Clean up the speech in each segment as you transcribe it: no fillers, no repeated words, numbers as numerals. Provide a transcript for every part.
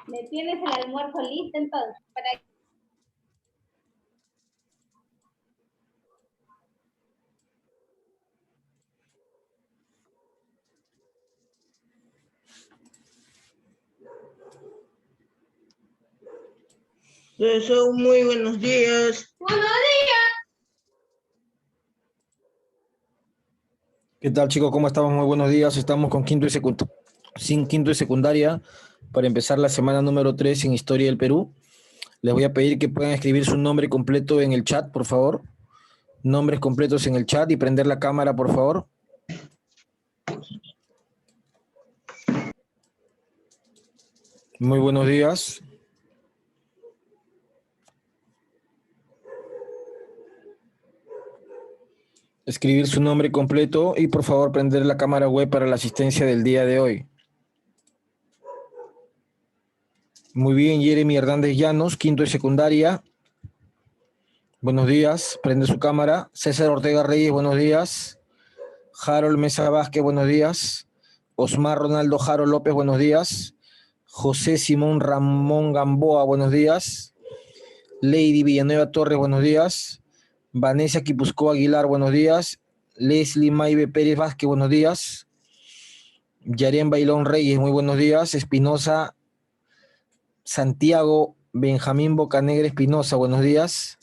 ¿Me tienes el almuerzo listo entonces? Muy buenos días. ¡Buenos días! ¿Qué tal, chicos? ¿Cómo estamos? Muy buenos días. Estamos con quinto y secundaria para empezar la semana número 3 en Historia del Perú. Les voy a pedir que puedan escribir su nombre completo en el chat, por favor. Nombres completos en el chat y prender la cámara, por favor. Muy buenos días. Escribir su nombre completo y por favor prender la cámara web para la asistencia del día de hoy. Muy bien, Jeremy Hernández Llanos, quinto de secundaria. Buenos días, prende su cámara. César Ortega Reyes, buenos días. Harold Mesa Vázquez, buenos días. Osmar Ronaldo Jaro López, buenos días. José Simón Ramón Gamboa, buenos días. Lady Villanueva Torres, buenos días. Vanessa Quipusco Aguilar, buenos días. Leslie Maibe Pérez Vázquez, buenos días. Yarén Bailón Reyes, muy buenos días. Espinosa Santiago Benjamín Bocanegra Espinosa, buenos días.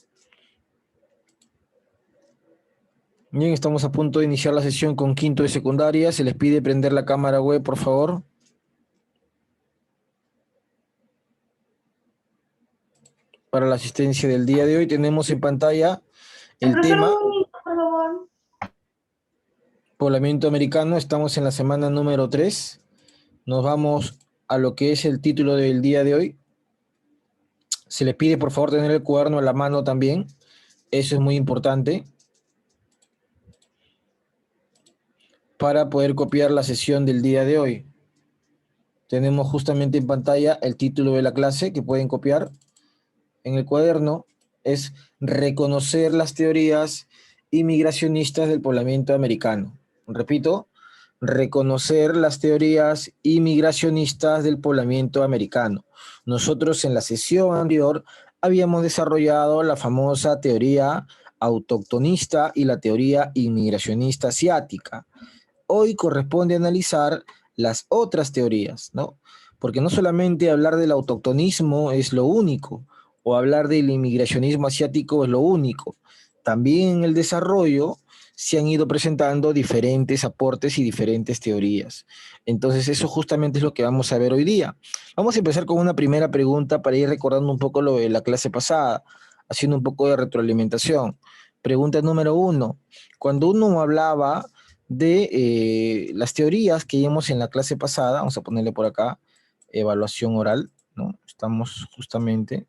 Bien, estamos a punto de iniciar la sesión con quinto de secundaria. Se les pide prender la cámara web, por favor. Para la asistencia del día de hoy tenemos en pantalla el tema Por favor. Poblamiento americano. Estamos en la semana número 3. Nos vamos a lo que es el título del día de hoy. Se les pide por favor tener el cuaderno a la mano también. Eso es muy importante para poder copiar la sesión del día de hoy. Tenemos justamente en pantalla el título de la clase que pueden copiar en el cuaderno. Es reconocer las teorías inmigracionistas del poblamiento americano. Repito, reconocer las teorías inmigracionistas del poblamiento americano. Nosotros en la sesión anterior habíamos desarrollado la famosa teoría autoctonista y la teoría inmigracionista asiática. Hoy corresponde analizar las otras teorías, ¿no? Porque no solamente hablar del autoctonismo es lo único, o hablar del inmigracionismo asiático es lo único. También en el desarrollo se han ido presentando diferentes aportes y diferentes teorías. Entonces eso justamente es lo que vamos a ver hoy día. Vamos a empezar con una primera pregunta para ir recordando un poco lo de la clase pasada, haciendo un poco de retroalimentación. Pregunta número 1. Cuando uno hablaba de las teorías que vimos en la clase pasada, vamos a ponerle por acá, evaluación oral, ¿no? Estamos justamente...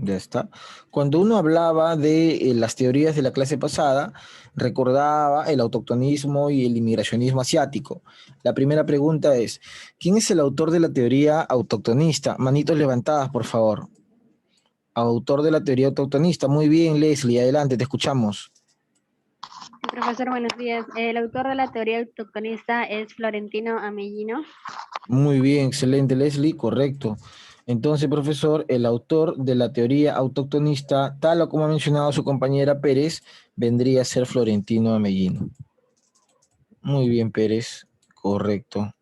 Ya está. Cuando uno hablaba de las teorías de la clase pasada, recordaba el autoctonismo y el inmigracionismo asiático. La primera pregunta es, ¿quién es el autor de la teoría autoctonista? Manitos levantadas, por favor. Autor de la teoría autoctonista. Muy bien, Leslie, adelante, te escuchamos. Profesor, buenos días. El autor de la teoría autoctonista es Florentino Amellino. Muy bien, excelente, Leslie, correcto. Entonces, profesor, el autor de la teoría autoctonista, tal o como ha mencionado su compañera Pérez, vendría a ser Florentino Amellino. Muy bien, Pérez, correcto.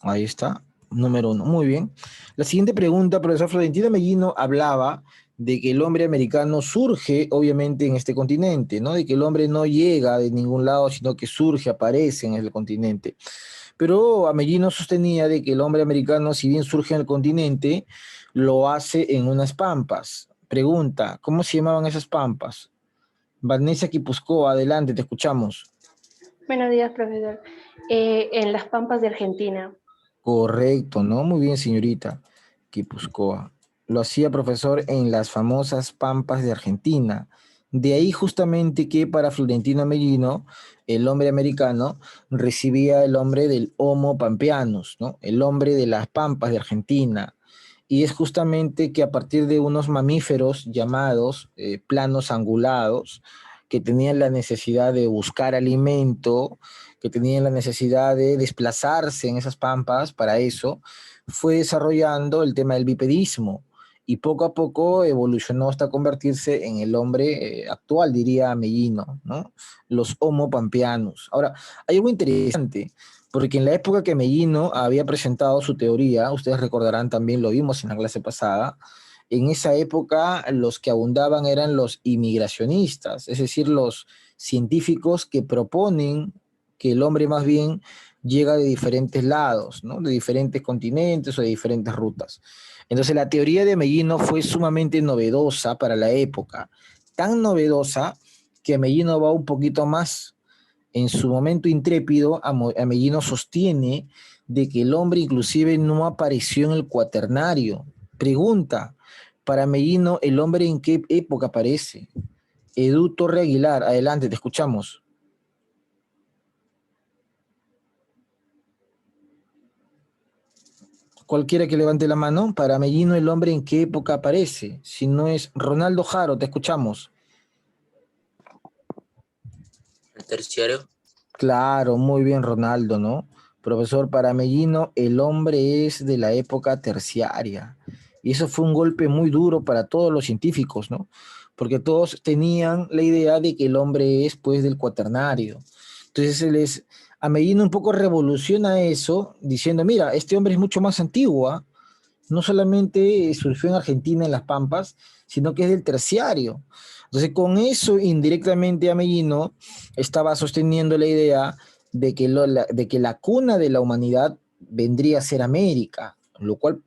Ahí está, número 1. Muy bien. La siguiente pregunta, profesor Florentino Amellino hablaba de que el hombre americano surge, obviamente, en este continente, ¿no? De que el hombre no llega de ningún lado, sino que surge, aparece en el continente. Pero Amellino sostenía de que el hombre americano, si bien surge en el continente, lo hace en unas pampas. Pregunta, ¿cómo se llamaban esas pampas? Vanessa Quipuscoa, adelante, te escuchamos. Buenos días, profesor. En las Pampas de Argentina. Correcto, ¿no? Muy bien, señorita Quipuscoa. Lo hacía, profesor, en las famosas pampas de Argentina. De ahí justamente que para Florentino Amellino, el hombre americano recibía el nombre del Homo pampeanus, ¿no? El hombre de las pampas de Argentina. Y es justamente que a partir de unos mamíferos llamados planos angulados, que tenían la necesidad de buscar alimento, que tenían la necesidad de desplazarse en esas pampas, para eso fue desarrollando el tema del bipedismo y poco a poco evolucionó hasta convertirse en el hombre actual, diría Mellino, ¿no? Los Homo pampeanus. Ahora, hay algo interesante, porque en la época que Mellino había presentado su teoría, ustedes recordarán también, lo vimos en la clase pasada, en esa época los que abundaban eran los inmigracionistas, es decir, los científicos que proponen que el hombre más bien llega de diferentes lados, ¿no? De diferentes continentes o de diferentes rutas. Entonces la teoría de Mellino fue sumamente novedosa para la época, tan novedosa que Mellino va un poquito más. En su momento intrépido, Mellino sostiene de que el hombre inclusive no apareció en el cuaternario. Pregunta, para Mellino, ¿el hombre en qué época aparece? Edu Torre Aguilar, adelante, te escuchamos. Cualquiera que levante la mano, para Mellino, ¿el hombre en qué época aparece? Si no es Ronaldo Jaro, te escuchamos. El terciario. Claro, muy bien, Ronaldo, ¿no? Profesor, para Mellino, el hombre es de la época terciaria. Y eso fue un golpe muy duro para todos los científicos, ¿no? Porque todos tenían la idea de que el hombre es, pues, del cuaternario. Entonces, a Mellino un poco revoluciona eso, diciendo, mira, este hombre es mucho más antiguo, ¿ah? No solamente surgió en Argentina, en las Pampas, sino que es del terciario. Entonces, con eso, indirectamente, Mellino estaba sosteniendo la idea de que la cuna de la humanidad vendría a ser América, lo cual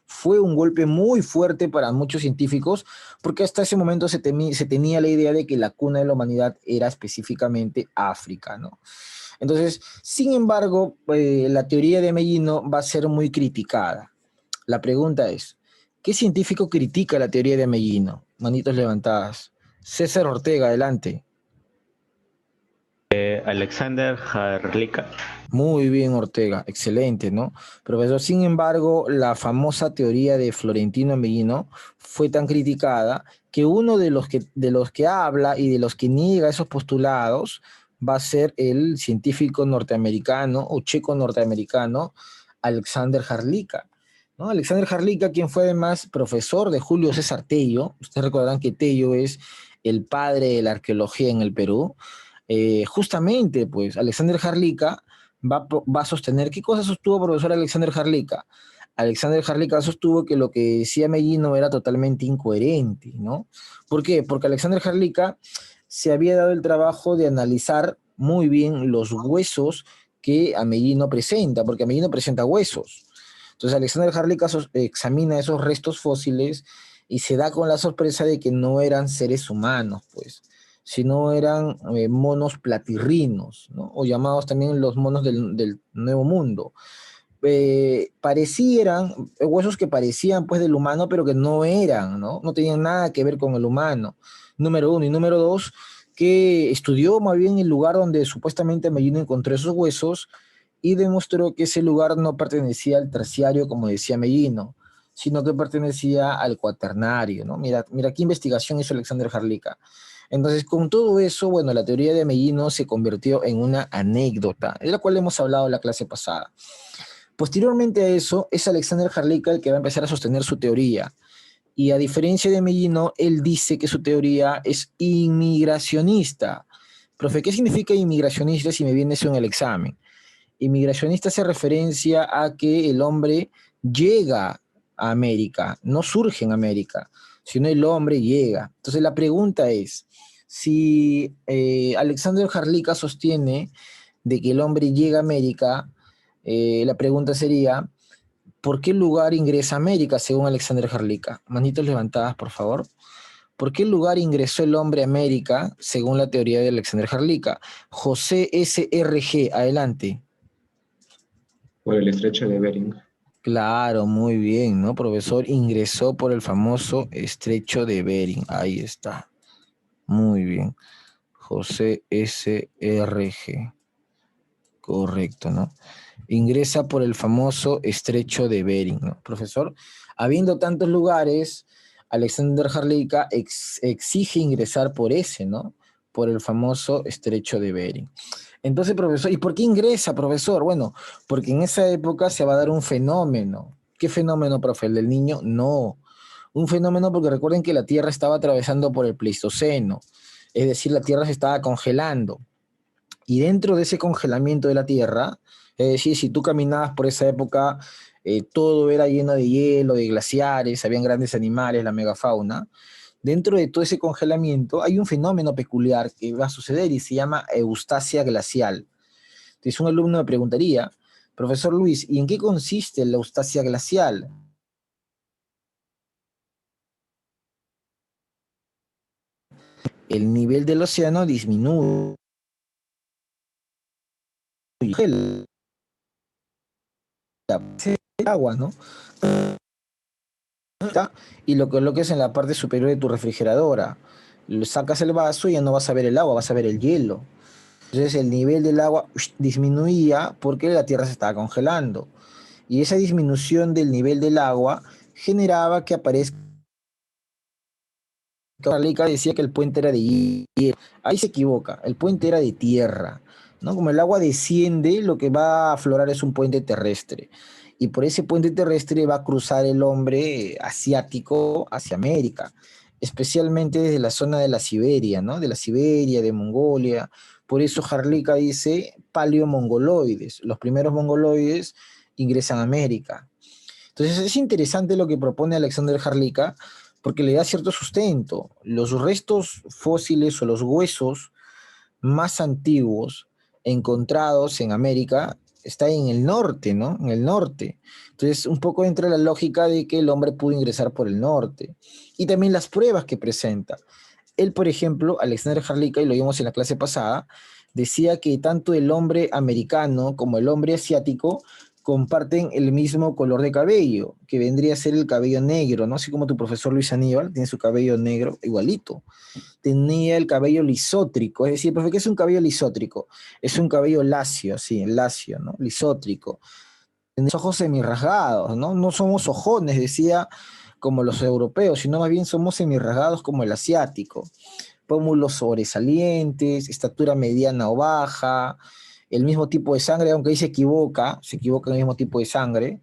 fue un golpe muy fuerte para muchos científicos, porque hasta ese momento se tenía la idea de que la cuna de la humanidad era específicamente África, ¿no? Entonces, sin embargo, la teoría de Mellino va a ser muy criticada. La pregunta es, ¿qué científico critica la teoría de Mellino? Manitos levantadas. César Ortega, adelante. Alexander Harlica. Muy bien, Ortega, excelente, ¿no? Profesor, sin embargo, la famosa teoría de Florentino Mellino fue tan criticada que uno de los que habla y de los que niega esos postulados va a ser el científico norteamericano o checo norteamericano Alexander Harlica, ¿no? Alexander Harlica, quien fue además profesor de Julio César Tello. Ustedes recordarán que Tello es el padre de la arqueología en el Perú. Justamente, pues, Alexander Harlica va a sostener, ¿qué cosa sostuvo profesor Alexander Harlica? Alexander Harlica sostuvo que lo que decía Mellino era totalmente incoherente, ¿no? ¿Por qué? Porque Alexander Harlica se había dado el trabajo de analizar muy bien los huesos que Mellino presenta, porque Mellino presenta huesos. Entonces Alexander Harlica examina esos restos fósiles y se da con la sorpresa de que no eran seres humanos, pues, sino eran monos platirrinos, ¿no? O llamados también los monos del Nuevo Mundo. Parecieran huesos que parecían, pues, del humano, pero que no eran, ¿no? No tenían nada que ver con el humano, número uno. Y número dos, que estudió más bien el lugar donde supuestamente Mellino encontró esos huesos y demostró que ese lugar no pertenecía al terciario, como decía Mellino, sino que pertenecía al cuaternario, ¿no? Mira qué investigación hizo Alexander Harlica. Entonces, con todo eso, bueno, la teoría de Mellino se convirtió en una anécdota, de la cual hemos hablado en la clase pasada. Posteriormente a eso, es Alexander Harlica el que va a empezar a sostener su teoría. Y a diferencia de Mellino, él dice que su teoría es inmigracionista. Profe, ¿qué significa inmigracionista si me viene eso en el examen? Inmigracionista hace referencia a que el hombre llega a América, no surge en América, sino el hombre llega. Entonces la pregunta es, si Alexander Harlica sostiene de que el hombre llega a América, la pregunta sería, ¿por qué lugar ingresa a América según Alexander Harlica? Manitos levantadas, por favor. ¿Por qué lugar ingresó el hombre a América según la teoría de Alexander Harlica? José SRG, adelante. Por el estrecho de Bering. Claro, muy bien, ¿no, profesor? Ingresó por el famoso estrecho de Bering. Ahí está. Muy bien. José SRG. Correcto, ¿no? Ingresa por el famoso estrecho de Bering, ¿no? Profesor, habiendo tantos lugares, Alexander Harlica exige ingresar por ese, ¿no? por el famoso estrecho de Bering. Entonces, profesor, ¿y por qué ingresa, profesor? Bueno, porque en esa época se va a dar un fenómeno. ¿Qué fenómeno, profe? ¿El del niño? No. Un fenómeno porque recuerden que la Tierra estaba atravesando por el Pleistoceno, es decir, la Tierra se estaba congelando. Y dentro de ese congelamiento de la Tierra, es decir, si tú caminabas por esa época, todo era lleno de hielo, de glaciares, habían grandes animales, la megafauna. Dentro de todo ese congelamiento hay un fenómeno peculiar que va a suceder y se llama eustasia glacial. Entonces un alumno me preguntaría, profesor Luis, ¿y en qué consiste la eustasia glacial? El nivel del océano disminuye el agua, ¿no? Y lo colocas en la parte superior de tu refrigeradora. Lo sacas el vaso y ya no vas a ver el agua, vas a ver el hielo. Entonces el nivel del agua disminuía porque la Tierra se estaba congelando. Y esa disminución del nivel del agua generaba que aparezca. Carlica decía que el puente era de hielo. Ahí se equivoca, el puente era de tierra, ¿no? Como el agua desciende, lo que va a aflorar es un puente terrestre. Y por ese puente terrestre va a cruzar el hombre asiático hacia América, especialmente desde la zona de la Siberia, ¿no? De la Siberia, de Mongolia. Por eso Jarlica dice paleomongoloides. Los primeros mongoloides ingresan a América. Entonces es interesante lo que propone Alexander Jarlica, porque le da cierto sustento. Los restos fósiles o los huesos más antiguos encontrados en América están en el norte, ¿no? En el norte. Entonces, un poco entra la lógica de que el hombre pudo ingresar por el norte. Y también las pruebas que presenta. Él, por ejemplo, Alexander Jarlica, y lo vimos en la clase pasada, decía que tanto el hombre americano como el hombre asiático comparten el mismo color de cabello, que vendría a ser el cabello negro, ¿no? Así como tu profesor Luis Aníbal tiene su cabello negro, igualito. Tenía el cabello lisótrico, es decir, profe, ¿qué es un cabello lisótrico? Es un cabello lacio, sí, lacio, ¿no? Lisótrico. Tenemos ojos semirrasgados, ¿no? No somos ojones, decía, como los europeos, sino más bien somos semirrasgados como el asiático. Pómulos sobresalientes, estatura mediana o baja, el mismo tipo de sangre, aunque ahí se equivoca en el mismo tipo de sangre,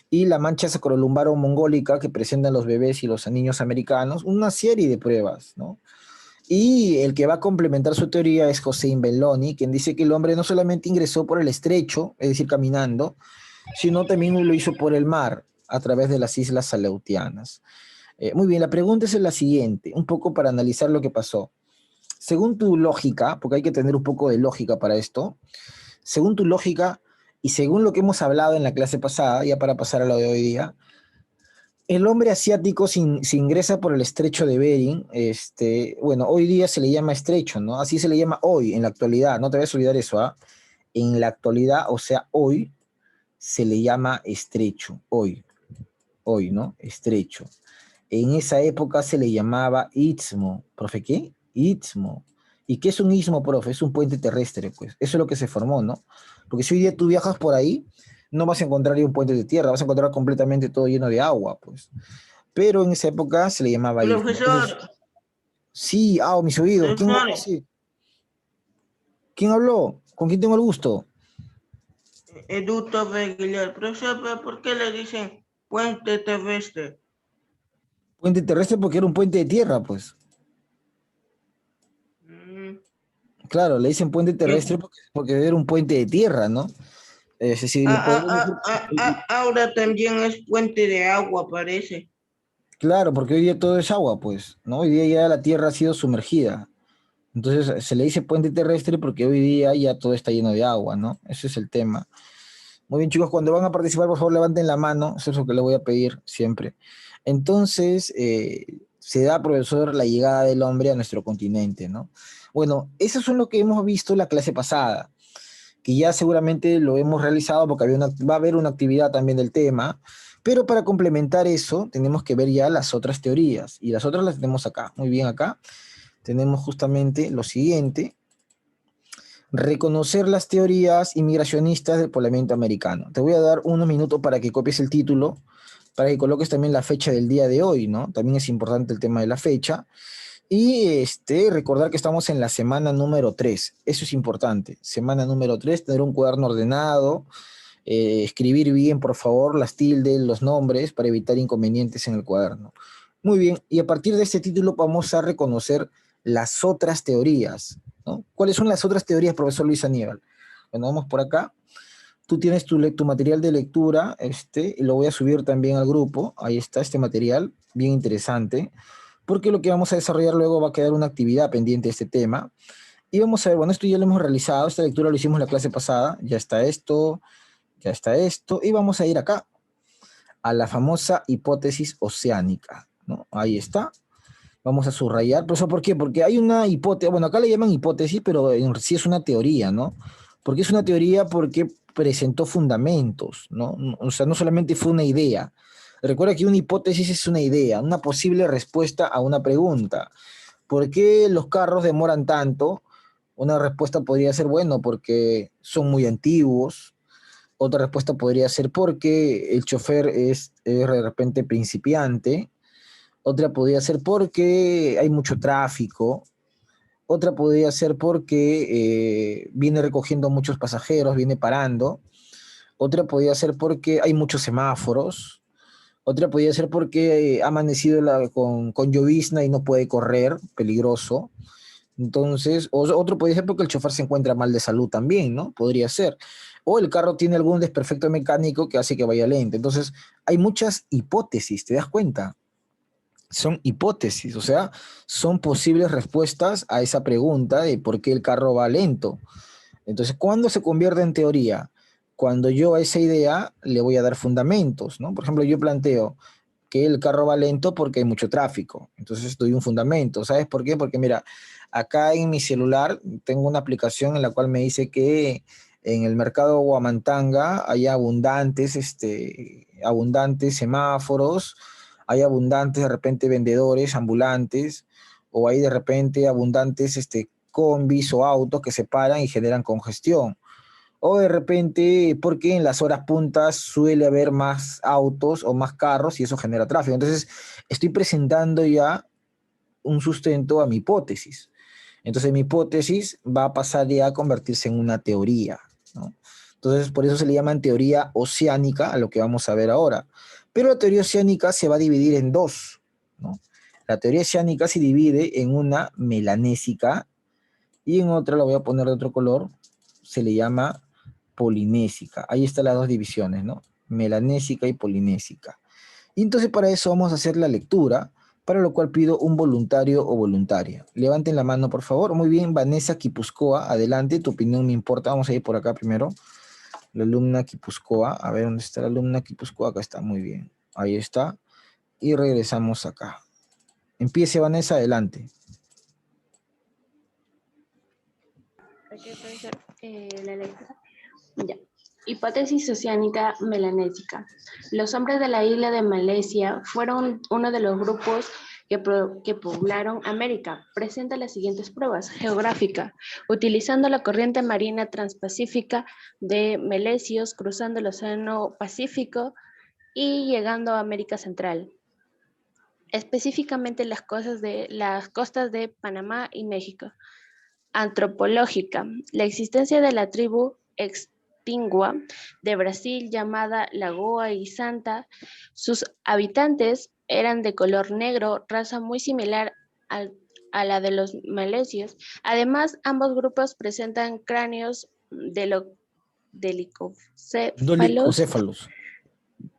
y la mancha sacrolumbaro-mongólica que presentan los bebés y los niños americanos, una serie de pruebas, ¿no? Y el que va a complementar su teoría es José Belloni, quien dice que el hombre no solamente ingresó por el estrecho, es decir, caminando, sino también lo hizo por el mar, a través de las islas Aleutianas. Muy bien, la pregunta es la siguiente, un poco para analizar lo que pasó. Según tu lógica, porque hay que tener un poco de lógica para esto, según tu lógica y según lo que hemos hablado en la clase pasada, ya para pasar a lo de hoy día, el hombre asiático se ingresa por el estrecho de Bering, bueno, hoy día se le llama estrecho, ¿no? Así se le llama hoy, en la actualidad, no te vayas a olvidar eso, ¿ah? En la actualidad, o sea, hoy, se le llama estrecho, hoy, ¿no? Estrecho. En esa época se le llamaba istmo. ¿Profe qué? Istmo. ¿Y qué es un istmo, profe? Es un puente terrestre, pues. Eso es lo que se formó, ¿no? Porque si hoy día tú viajas por ahí, no vas a encontrar ahí un puente de tierra, vas a encontrar completamente todo lleno de agua, pues. Pero en esa época se le llamaba istmo. Profesor, Entonces, sí, mis oídos. ¿Quién habló profesor, así? ¿Quién habló? ¿Con quién tengo el gusto? Eduto Aguilar. Profesor, ¿pero por qué le dicen puente terrestre? Puente terrestre porque era un puente de tierra, pues. Mm, Claro, le dicen puente terrestre porque era un puente de tierra, ¿no? Es decir, le podemos decir- ahora también es puente de agua, parece. Claro, porque hoy día todo es agua, pues, ¿no? Hoy día ya la tierra ha sido sumergida. Entonces se le dice puente terrestre porque hoy día ya todo está lleno de agua, ¿no? Ese es el tema. Muy bien, chicos, cuando van a participar, por favor, levanten la mano. Eso es lo que le voy a pedir siempre. Entonces, se da, profesor, la llegada del hombre a nuestro continente, ¿no? Bueno, eso es lo que hemos visto la clase pasada, que ya seguramente lo hemos realizado porque va a haber una actividad también del tema, pero para complementar eso tenemos que ver ya las otras teorías, y las otras las tenemos acá, muy bien acá. Tenemos justamente lo siguiente: reconocer las teorías inmigracionistas del poblamiento americano. Te voy a dar unos minutos para que copies el título, para que coloques también la fecha del día de hoy, ¿no? También es importante el tema de la fecha. Y recordar que estamos en la semana número 3. Eso es importante. Semana número 3, tener un cuaderno ordenado, escribir bien, por favor, las tildes, los nombres, para evitar inconvenientes en el cuaderno. Muy bien, y a partir de este título vamos a reconocer las otras teorías, ¿no? ¿Cuáles son las otras teorías, profesor Luis Aníbal? Bueno, vamos por acá. Tú tienes tu material de lectura, y lo voy a subir también al grupo. Ahí está este material, bien interesante, porque lo que vamos a desarrollar luego va a quedar una actividad pendiente de este tema. Y vamos a ver, bueno, esto ya lo hemos realizado, esta lectura lo hicimos en la clase pasada, ya está esto, y vamos a ir acá, a la famosa hipótesis oceánica, ¿no? Ahí está. Vamos a subrayar. ¿Pero eso por qué? Porque hay una hipótesis, bueno, acá le llaman hipótesis, pero en sí es una teoría, ¿no? Porque es una teoría porque presentó fundamentos, ¿no? O sea, no solamente fue una idea. Recuerda que una hipótesis es una idea, una posible respuesta a una pregunta. ¿Por qué los carros demoran tanto? Una respuesta podría ser, bueno, porque son muy antiguos. Otra respuesta podría ser porque el chofer es de repente principiante. Otra podría ser porque hay mucho tráfico. Otra podría ser porque viene recogiendo muchos pasajeros, viene parando. Otra podría ser porque hay muchos semáforos. Otra podría ser porque ha amanecido con llovizna y no puede correr, peligroso. Entonces, otro podría ser porque el chofer se encuentra mal de salud también, ¿no? Podría ser. O el carro tiene algún desperfecto mecánico que hace que vaya lento. Entonces, hay muchas hipótesis, ¿te das cuenta? Son hipótesis, o sea, son posibles respuestas a esa pregunta de por qué el carro va lento. Entonces, ¿cuándo se convierte en teoría? Cuando yo a esa idea le voy a dar fundamentos, ¿no? Por ejemplo, yo planteo que el carro va lento porque hay mucho tráfico. Entonces doy un fundamento. ¿Sabes por qué? Porque mira, acá en mi celular tengo una aplicación en la cual me dice que en el mercado Huamantanga hay abundantes semáforos, hay abundantes de repente vendedores ambulantes, o hay de repente abundantes combis o autos que se paran y generan congestión. O de repente, porque en las horas puntas suele haber más autos o más carros y eso genera tráfico. Entonces, estoy presentando ya un sustento a mi hipótesis. Entonces, mi hipótesis va a pasar ya a convertirse en una teoría, ¿no? Entonces, por eso se le llaman teoría oceánica a lo que vamos a ver ahora. Pero la teoría oceánica se va a dividir en dos, ¿no? La teoría oceánica se divide en una melanésica y en otra, la voy a poner de otro color, se le llama polinésica. Ahí están las dos divisiones, ¿no? Melanésica y polinésica. Y entonces para eso vamos a hacer la lectura, para lo cual pido un voluntario o voluntaria. Levanten la mano, por favor. Muy bien, Vanessa Quipuscoa, adelante, tu opinión me importa. Vamos a ir por acá primero. La alumna Quipuscoa, a ver, ¿dónde está la alumna Quipuscoa? Acá está, muy bien. Ahí está. Y regresamos acá. Empiece, Vanessa, adelante. La lectura. Ya. Hipótesis oceánica melanésica. Los hombres de la isla de Malesia fueron uno de los grupos que poblaron América. Presenta las siguientes pruebas. Geográfica. Utilizando la corriente marina transpacífica de melesios, cruzando el Océano Pacífico y llegando a América Central. Específicamente las costas de Panamá y México. Antropológica. La existencia de la tribu extingua de Brasil llamada Lagoa y Santa. Sus habitantes eran de color negro, raza muy similar a la de los malesios. Además, ambos grupos presentan cráneos delicocéfalos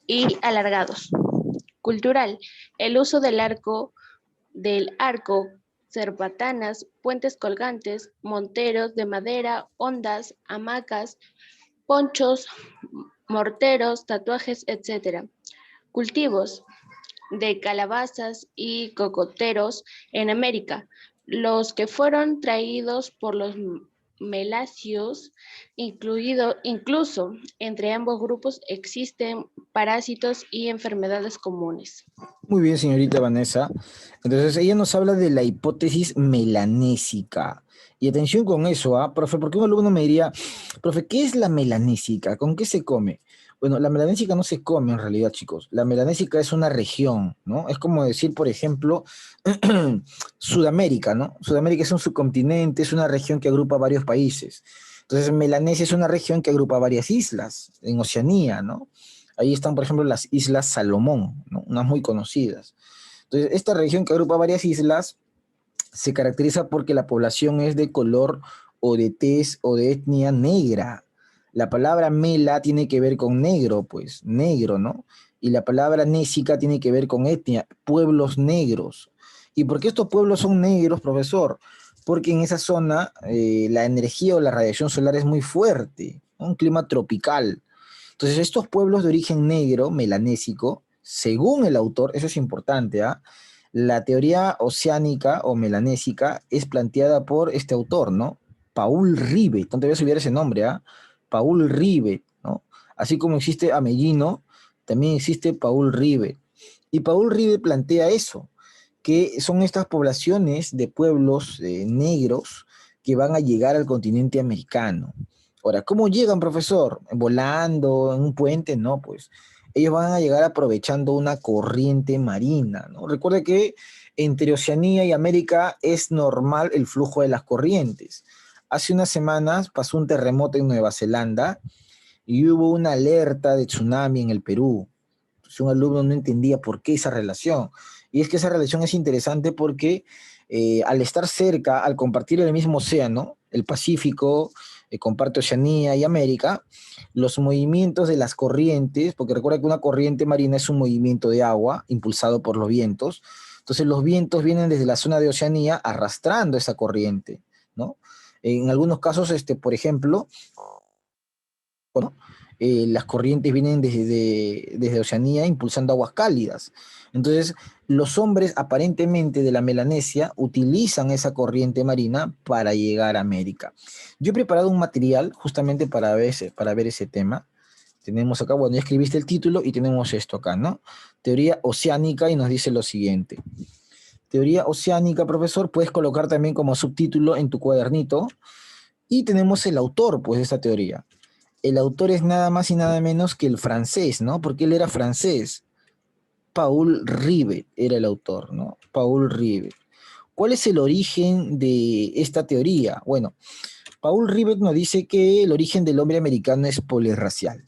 y alargados. Cultural. El uso del arco, cerbatanas, puentes colgantes, monteros de madera, hondas, hamacas, ponchos, morteros, tatuajes, etc. Cultivos de calabazas y cocoteros en América, los que fueron traídos por los melasios, incluso entre ambos grupos existen parásitos y enfermedades comunes. Muy bien, señorita Vanessa. Entonces, ella nos habla de la hipótesis melanésica. Y atención con eso, profe, porque un alumno me diría, profe, ¿qué es la melanésica? ¿Con qué se come? Bueno, la melanésica no se come en realidad, chicos. La melanésica es una región, ¿no? Es como decir, por ejemplo, Sudamérica, ¿no? Sudamérica es un subcontinente, es una región que agrupa varios países. Entonces, Melanesia es una región que agrupa varias islas en Oceanía, ¿no? Ahí están, por ejemplo, las Islas Salomón, ¿no? Unas muy conocidas. Entonces, esta región que agrupa varias islas se caracteriza porque la población es de color o de tez o de etnia negra. La palabra mela tiene que ver con negro, pues, negro, ¿no? Y la palabra nésica tiene que ver con etnia, pueblos negros. ¿Y por qué estos pueblos son negros, profesor? Porque en esa zona la energía o la radiación solar es muy fuerte, ¿no? Un clima tropical. Entonces, estos pueblos de origen negro, melanésico, según el autor, eso es importante, ¿ah? La teoría oceánica o melanésica es planteada por este autor, ¿no? Paul Rivet, no te voy a olvidar ese nombre, ¿ah? Paul Rivet, ¿no? Así como existe Amellino, también existe Paul Rivet. Y Paul Rivet plantea eso, que son estas poblaciones de pueblos negros que van a llegar al continente americano. Ahora, ¿cómo llegan, profesor? ¿Volando, en un puente? No, pues ellos van a llegar aprovechando una corriente marina, ¿no? Recuerda que entre Oceanía y América es normal el flujo de las corrientes. Hace unas semanas pasó un terremoto en Nueva Zelanda y hubo una alerta de tsunami en el Perú. Entonces, un alumno no entendía por qué esa relación. Y es que esa relación es interesante porque al estar cerca, al compartir el mismo océano, el Pacífico, comparte Oceanía y América, los movimientos de las corrientes, porque recuerda que una corriente marina es un movimiento de agua impulsado por los vientos, entonces los vientos vienen desde la zona de Oceanía arrastrando esa corriente, ¿no? En algunos casos, por ejemplo, ¿no? Las corrientes vienen desde Oceanía impulsando aguas cálidas. Entonces, los hombres aparentemente de la Melanesia utilizan esa corriente marina para llegar a América. Yo he preparado un material justamente para ver ese tema. Tenemos acá, bueno, ya escribiste el título y tenemos esto acá, ¿no? Teoría oceánica y nos dice lo siguiente. Teoría oceánica, profesor, puedes colocar también como subtítulo en tu cuadernito. Y tenemos el autor, pues, de esta teoría. El autor es nada más y nada menos que el francés, ¿no? Porque él era francés. Paul Rivet era el autor, ¿no? Paul Rivet. ¿Cuál es el origen de esta teoría? Bueno, Paul Rivet nos dice que el origen del hombre americano es polirracial.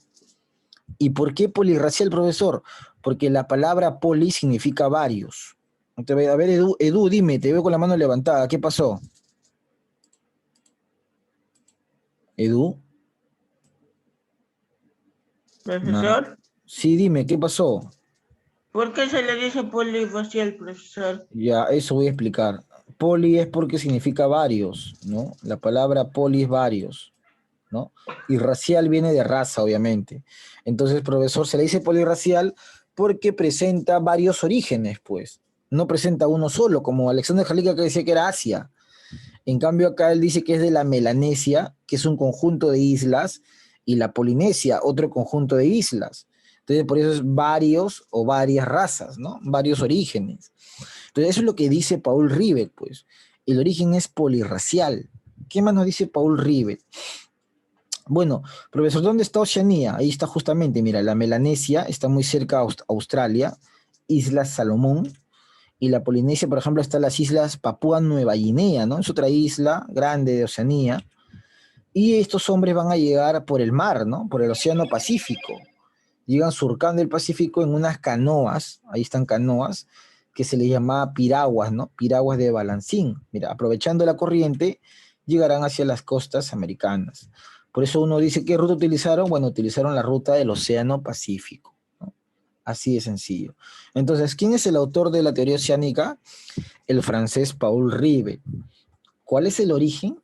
¿Y por qué polirracial, profesor? Porque la palabra poli significa varios. A ver, Edu, dime, te veo con la mano levantada, ¿qué pasó? Edu. Profesor, Sí, dime, ¿qué pasó? ¿por qué se le dice polirracial, profesor? Ya, eso voy a explicar. Poli es porque significa varios, ¿no? La palabra poli es varios, ¿no? Y racial viene de raza, obviamente. Entonces, profesor, se le dice polirracial porque presenta varios orígenes, pues. No presenta uno solo, como Alexander Jalika que decía que era Asia. En cambio, acá él dice que es de la Melanesia, que es un conjunto de islas, y la Polinesia, otro conjunto de islas. Entonces, por eso es varios o varias razas, ¿no? Varios orígenes. Entonces, eso es lo que dice Paul Rivet, pues. El origen es polirracial. ¿Qué más nos dice Paul Rivet? Bueno, profesor, ¿dónde está Oceanía? Ahí está justamente, mira, la Melanesia está muy cerca a Australia, Islas Salomón, y la Polinesia, por ejemplo, está en las islas Papúa Nueva Guinea, ¿no? Es otra isla grande de Oceanía. Y estos hombres van a llegar por el mar, ¿no? Por el Océano Pacífico. Llegan surcando el Pacífico en unas canoas, ahí están canoas, que se les llamaba piraguas, ¿no? Piraguas de balancín. Mira, aprovechando la corriente, llegarán hacia las costas americanas. Por eso uno dice, ¿qué ruta utilizaron? Bueno, utilizaron la ruta del Océano Pacífico, ¿no? Así de sencillo. Entonces, ¿quién es el autor de la teoría oceánica? El francés Paul Rivet. ¿Cuál es el origen?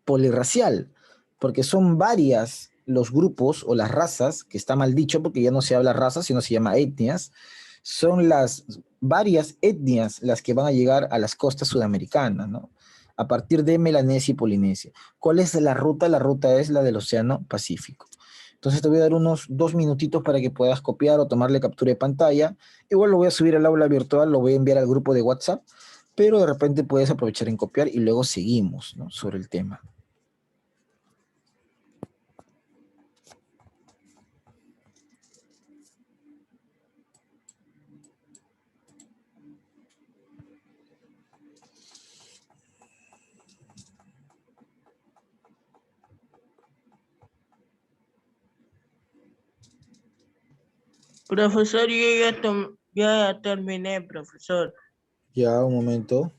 Polirracial, porque son varias los grupos o las razas, que está mal dicho porque ya no se habla raza, sino se llama etnias, son las varias etnias las que van a llegar a las costas sudamericanas, ¿no? A partir de Melanesia y Polinesia. ¿Cuál es la ruta? La ruta es la del Océano Pacífico. Entonces te voy a dar unos 2 minutitos para que puedas copiar o tomarle captura de pantalla. Igual lo voy a subir al aula virtual, lo voy a enviar al grupo de WhatsApp, pero de repente puedes aprovechar en copiar y luego seguimos, ¿no? Sobre el tema. Profesor, yo ya terminé, profesor. Ya, un momento.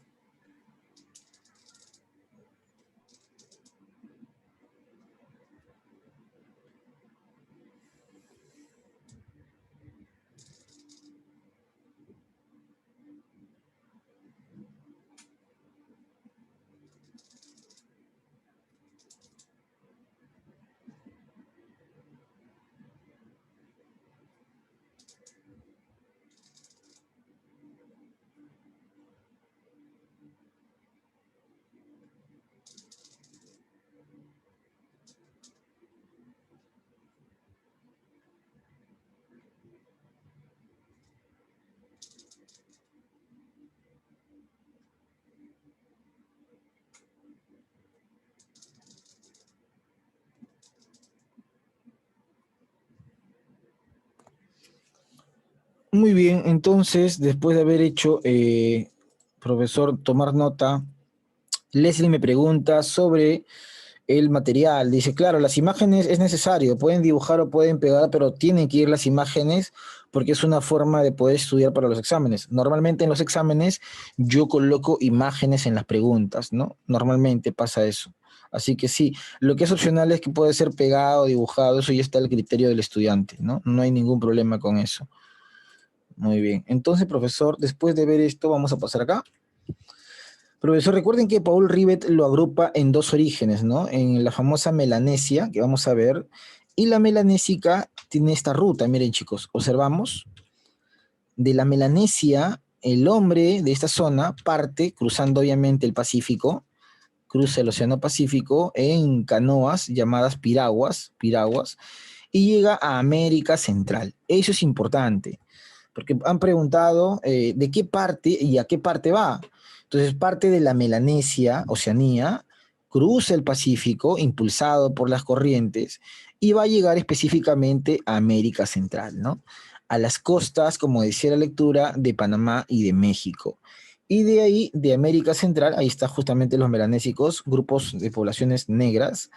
Muy bien, entonces, después de haber hecho, profesor, tomar nota, Leslie me pregunta sobre el material. Dice, claro, las imágenes es necesario, pueden dibujar o pueden pegar, pero tienen que ir las imágenes porque es una forma de poder estudiar para los exámenes. Normalmente en los exámenes yo coloco imágenes en las preguntas, ¿no? Normalmente pasa eso. Así que sí, lo que es opcional es que puede ser pegado, dibujado, eso ya está al criterio del estudiante, ¿no? No hay ningún problema con eso. Muy bien. Entonces, profesor, después de ver esto, vamos a pasar acá. Profesor, recuerden que Paul Rivet lo agrupa en dos orígenes, ¿no? En la famosa Melanesia, que vamos a ver, y la melanésica tiene esta ruta. Miren, chicos, observamos. De la Melanesia, el hombre de esta zona parte, cruzando obviamente el Pacífico, cruza el Océano Pacífico en canoas llamadas piraguas, y llega a América Central. Eso es importante, porque han preguntado de qué parte y a qué parte va. Entonces parte de la Melanesia, Oceanía, cruza el Pacífico, impulsado por las corrientes, y va a llegar específicamente a América Central, ¿no? A las costas, como decía la lectura, de Panamá y de México. Y de ahí, de América Central, ahí está justamente los melanésicos, grupos de poblaciones negras.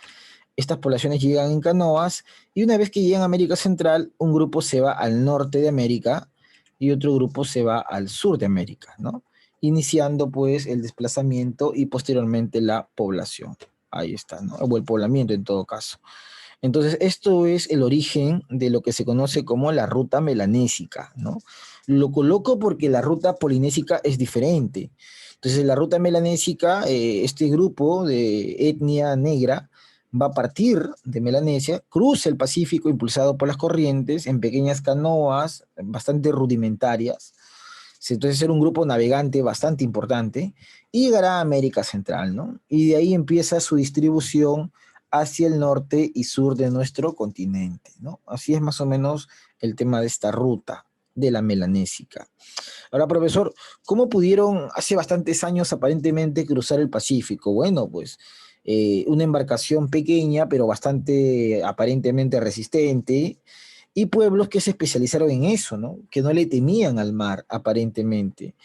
Estas poblaciones llegan en canoas y una vez que llegan a América Central, un grupo se va al norte de América y otro grupo se va al sur de América, ¿no? Iniciando pues el desplazamiento y posteriormente la población. Ahí está, ¿no? O el poblamiento en todo caso. Entonces, esto es el origen de lo que se conoce como la ruta melanésica, ¿no? Lo coloco porque la ruta polinésica es diferente. Entonces, la ruta melanésica, este grupo de etnia negra va a partir de Melanesia, cruza el Pacífico impulsado por las corrientes en pequeñas canoas bastante rudimentarias. Entonces, era un grupo navegante bastante importante y llegará a América Central, ¿no? Y de ahí empieza su distribución hacia el norte y sur de nuestro continente, ¿no? Así es más o menos el tema de esta ruta de la melanésica. Ahora, profesor, ¿cómo pudieron hace bastantes años aparentemente cruzar el Pacífico? Bueno, pues una embarcación pequeña, pero bastante aparentemente resistente, y pueblos que se especializaron en eso, ¿no? Que no le temían al mar, aparentemente.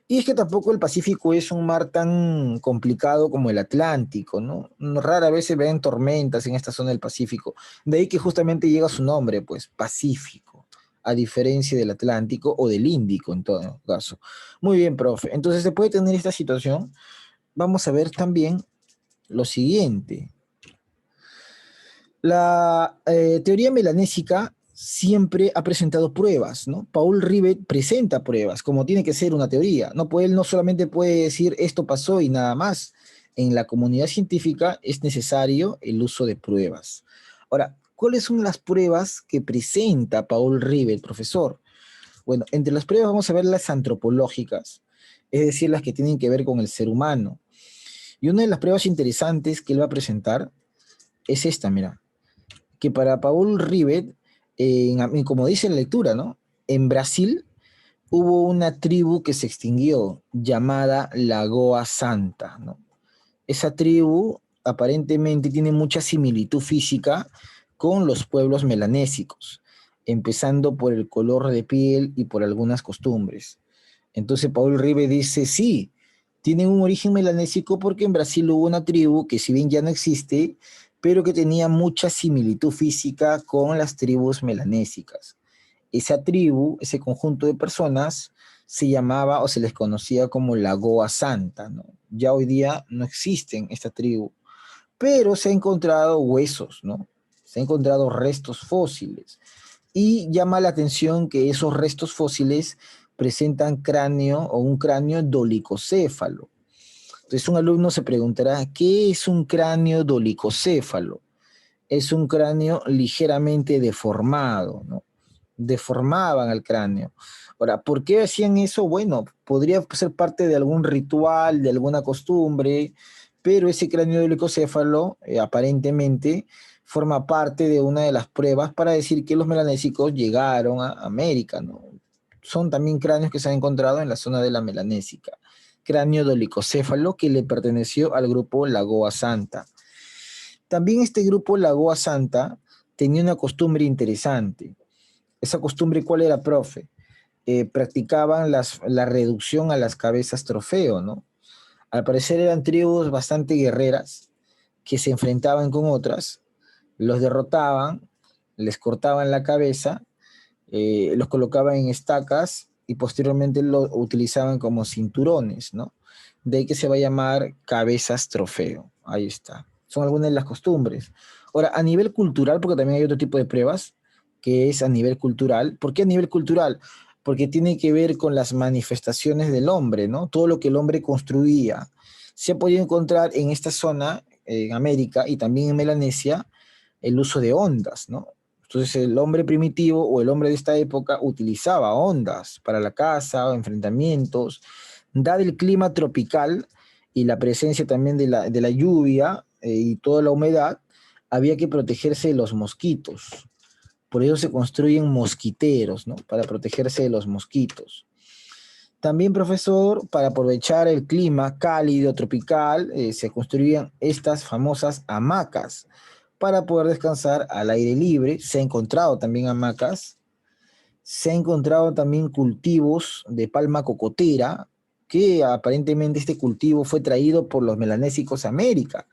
Y es que tampoco el Pacífico es un mar tan complicado como el Atlántico, ¿no? Rara vez se ven tormentas en esta zona del Pacífico. De ahí que justamente llega su nombre, pues, Pacífico, a diferencia del Atlántico o del Índico en todo caso. Muy bien, profe. Entonces se puede tener esta situación. Vamos a ver también lo siguiente. La teoría melanésica siempre ha presentado pruebas, ¿no? Paul Rivet presenta pruebas, como tiene que ser una teoría. Él no solamente puede decir esto pasó y nada más. En la comunidad científica es necesario el uso de pruebas. Ahora, ¿cuáles son las pruebas que presenta Paul Rivet, profesor? Bueno, entre las pruebas vamos a ver las antropológicas, es decir, las que tienen que ver con el ser humano. Y una de las pruebas interesantes que él va a presentar es esta, mira, que para Paul Rivet, como dice la lectura, ¿no? En Brasil hubo una tribu que se extinguió llamada Lagoa Santa, ¿no? Esa tribu aparentemente tiene mucha similitud física con los pueblos melanésicos, empezando por el color de piel y por algunas costumbres. Entonces Paul Rivet dice, sí, tienen un origen melanésico porque en Brasil hubo una tribu que si bien ya no existe, pero que tenía mucha similitud física con las tribus melanésicas. esa tribu, ese conjunto de personas, se llamaba o se les conocía como Lagoa Santa, ¿no? Ya hoy día no existen esta tribu, pero se han encontrado huesos, ¿no? Se han encontrado restos fósiles. Y llama la atención que esos restos fósiles presentan cráneo o un cráneo dolicocéfalo. Entonces un alumno se preguntará, ¿qué es un cráneo dolicocéfalo? Es un cráneo ligeramente deformado, ¿no? Deformaban el cráneo. Ahora, ¿por qué hacían eso? Bueno, podría ser parte de algún ritual, de alguna costumbre, pero ese cráneo dolicocéfalo aparentemente forma parte de una de las pruebas para decir que los melanésicos llegaron a América, ¿no? Son también cráneos que se han encontrado en la zona de la Melanésica. Cráneo dolicocéfalo que le perteneció al grupo Lagoa Santa. También este grupo Lagoa Santa tenía una costumbre interesante. Esa costumbre, ¿cuál era, profe? Practicaban la reducción a las cabezas trofeo, ¿no? Al parecer eran tribus bastante guerreras que se enfrentaban con otras, los derrotaban, les cortaban la cabeza, los colocaban en estacas y posteriormente lo utilizaban como cinturones, ¿no? De ahí que se va a llamar cabezas trofeo. Ahí está. Son algunas de las costumbres. Ahora, a nivel cultural, porque también hay otro tipo de pruebas, que es a nivel cultural. ¿Por qué a nivel cultural? Porque tiene que ver con las manifestaciones del hombre, ¿no? Todo lo que el hombre construía. Se ha podido encontrar en esta zona, en América y también en Melanesia, el uso de ondas, ¿no? Entonces el hombre primitivo o el hombre de esta época utilizaba ondas para la caza o enfrentamientos. Dado el clima tropical y la presencia también de la lluvia y toda la humedad, había que protegerse de los mosquitos. Por ello se construyen mosquiteros, ¿no? Para protegerse de los mosquitos. También, profesor, para aprovechar el clima cálido, tropical, se construían estas famosas hamacas para poder descansar al aire libre. Se ha encontrado también hamacas. Se ha encontrado también cultivos de palma cocotera, que aparentemente este cultivo fue traído por los melanésicos a América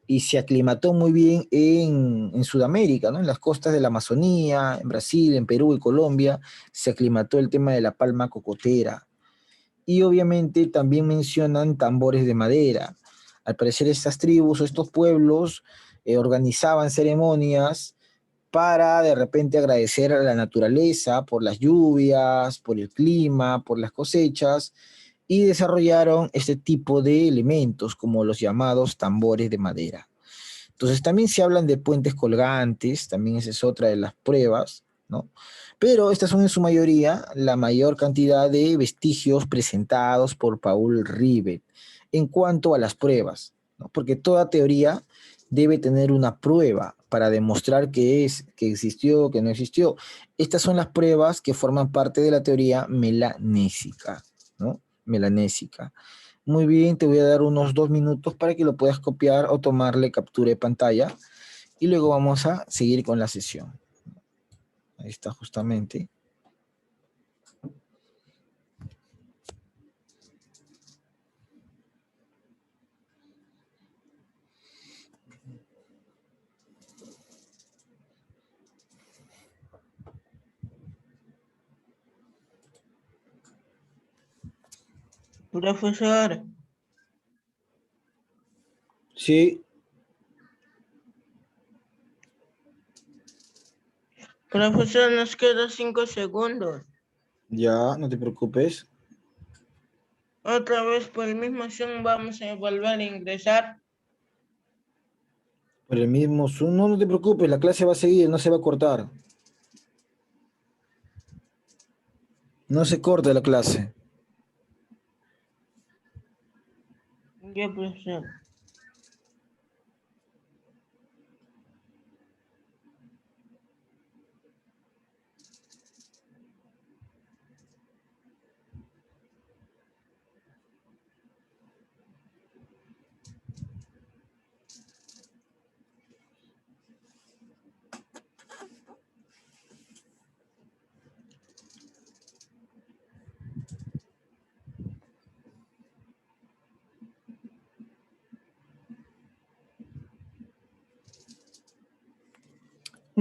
y se aclimató muy bien en Sudamérica, ¿no? En las costas de la Amazonía, en Brasil, en Perú y Colombia, se aclimató el tema de la palma cocotera. Y obviamente también mencionan tambores de madera. Al parecer estas tribus o estos pueblos organizaban ceremonias para de repente agradecer a la naturaleza por las lluvias, por el clima, por las cosechas, y desarrollaron este tipo de elementos como los llamados tambores de madera. Entonces también se hablan de puentes colgantes, también esa es otra de las pruebas, ¿no? Pero estas son en su mayoría la mayor cantidad de vestigios presentados por Paul Rivet en cuanto a las pruebas, ¿no? Porque toda teoría debe tener una prueba para demostrar que existió, que no existió. Estas son las pruebas que forman parte de la teoría melanésica, ¿no? Melanésica. Muy bien, te voy a dar unos 2 minutos para que lo puedas copiar o tomarle captura de pantalla y luego vamos a seguir con la sesión. Ahí está justamente. Profesor, Sí, profesor, nos quedan 5 segundos. ya, no te preocupes. Otra vez por el mismo Zoom vamos a volver a ingresar. Por el mismo Zoom, no, no te preocupes, la clase va a seguir, no se va a cortar. No se corta la clase. Ya, profesor.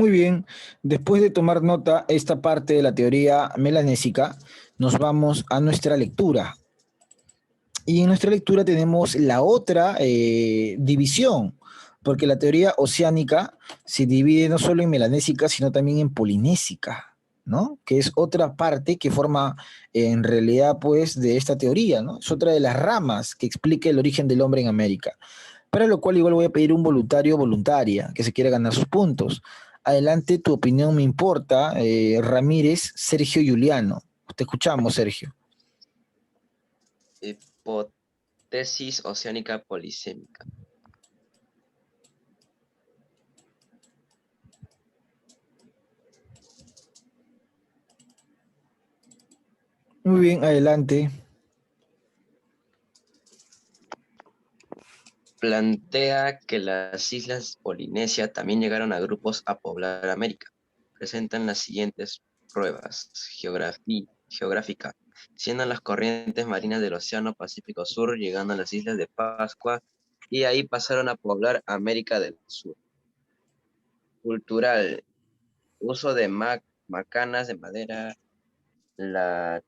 Muy bien, después de tomar nota esta parte de la teoría melanésica, nos vamos a nuestra lectura. Y en nuestra lectura tenemos la otra división, porque la teoría oceánica se divide no solo en melanésica, sino también en polinésica, ¿no? Que es otra parte que forma en realidad pues de esta teoría, ¿no? Es otra de las ramas que explica el origen del hombre en América. Para lo cual igual voy a pedir un voluntario o voluntaria que se quiera ganar sus puntos. Adelante, tu opinión me importa, Ramírez, Sergio Juliano. Te escuchamos, Sergio. Hipótesis oceánica polisémica. Muy bien, adelante. Plantea que las islas Polinesia también llegaron a grupos a poblar América. Presentan las siguientes pruebas geográfica, siendo las corrientes marinas del Océano Pacífico Sur, llegando a las islas de Pascua, y ahí pasaron a poblar América del Sur. Cultural, uso de macanas de madera, la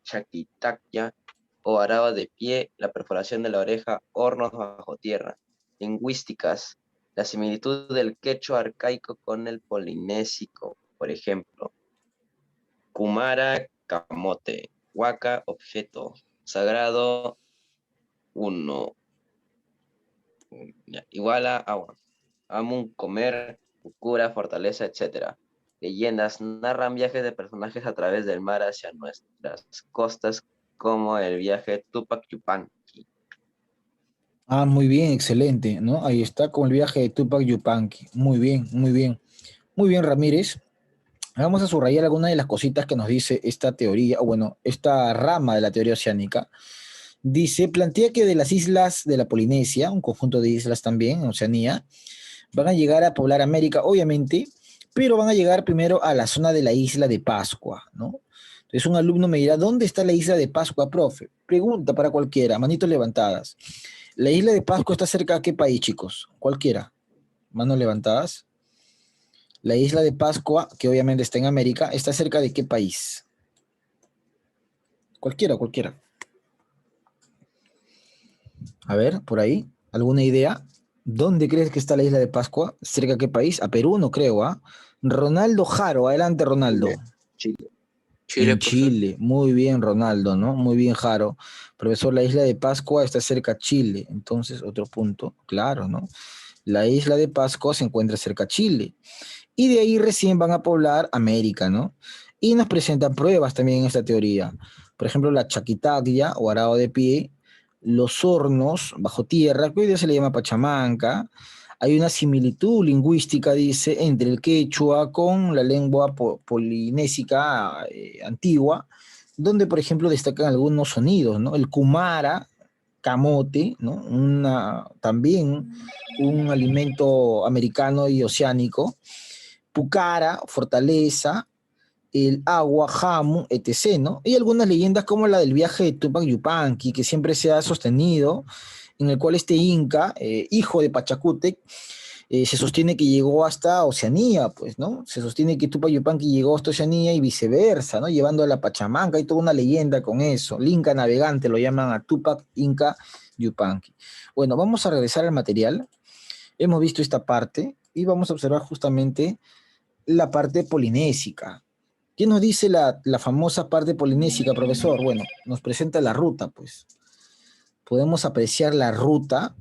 chaquitacya o arado de pie, la perforación de la oreja, hornos bajo tierra. Lingüísticas, la similitud del quechua arcaico con el polinésico, por ejemplo. Kumara, camote. Huaca, objeto. Sagrado, uno. Iguala, agua. Amun, comer. Cura, fortaleza, etc. Leyendas narran viajes de personajes a través del mar hacia nuestras costas, como el viaje Tupac Yupanqui. Ah, muy bien, excelente, ¿no? Ahí está, como el viaje de Tupac Yupanqui. Muy bien, muy bien. Muy bien, Ramírez. Vamos a subrayar algunas de las cositas que nos dice esta teoría, o bueno, esta rama de la teoría oceánica. Dice, plantea que de las islas de la Polinesia, un conjunto de islas también en Oceanía, van a llegar a poblar América, obviamente, pero van a llegar primero a la zona de la isla de Pascua, ¿no? Entonces un alumno me dirá, ¿dónde está la isla de Pascua, profe? Pregunta para cualquiera, manitos levantadas. ¿La isla de Pascua está cerca de qué país, chicos? Cualquiera. Manos levantadas. La isla de Pascua, que obviamente está en América, ¿está cerca de qué país? Cualquiera, cualquiera. A ver, por ahí, ¿alguna idea? ¿Dónde crees que está la isla de Pascua? ¿Cerca de qué país? A Perú, no creo, ¿ah? Ronaldo Jaro, adelante, Ronaldo. Chile. Chile, En profesor. Chile, muy bien, Ronaldo, ¿no? Muy bien, Jaro. Profesor, la isla de Pascua está cerca a Chile, entonces otro punto, claro, ¿no? La isla de Pascua se encuentra cerca a Chile. Y de ahí recién van a poblar América, ¿no? Y nos presentan pruebas también en esta teoría. Por ejemplo, la chaquitaglia o arado de pie, los hornos bajo tierra, que hoy día se le llama Pachamanca. Hay una similitud lingüística, dice, entre el quechua con la lengua polinésica antigua, donde, por ejemplo, destacan algunos sonidos, ¿no? El kumara, camote, ¿no? También un alimento americano y oceánico. Pucara, fortaleza, el agua, Jamu, etc., ¿no? Y algunas leyendas como la del viaje de Tupac Yupanqui, que siempre se ha sostenido, en el cual este inca, hijo de Pachacútec, se sostiene que llegó hasta Oceanía, pues, ¿no? Se sostiene que Tupac Yupanqui llegó hasta Oceanía y viceversa, ¿no? Llevando a la Pachamanca, hay toda una leyenda con eso. El Inca navegante lo llaman a Tupac Inca Yupanqui. Bueno, vamos a regresar al material. Hemos visto esta parte y vamos a observar justamente la parte polinésica. ¿Qué nos dice la famosa parte polinésica, profesor? Bueno, nos presenta la ruta, pues. Podemos apreciar la ruta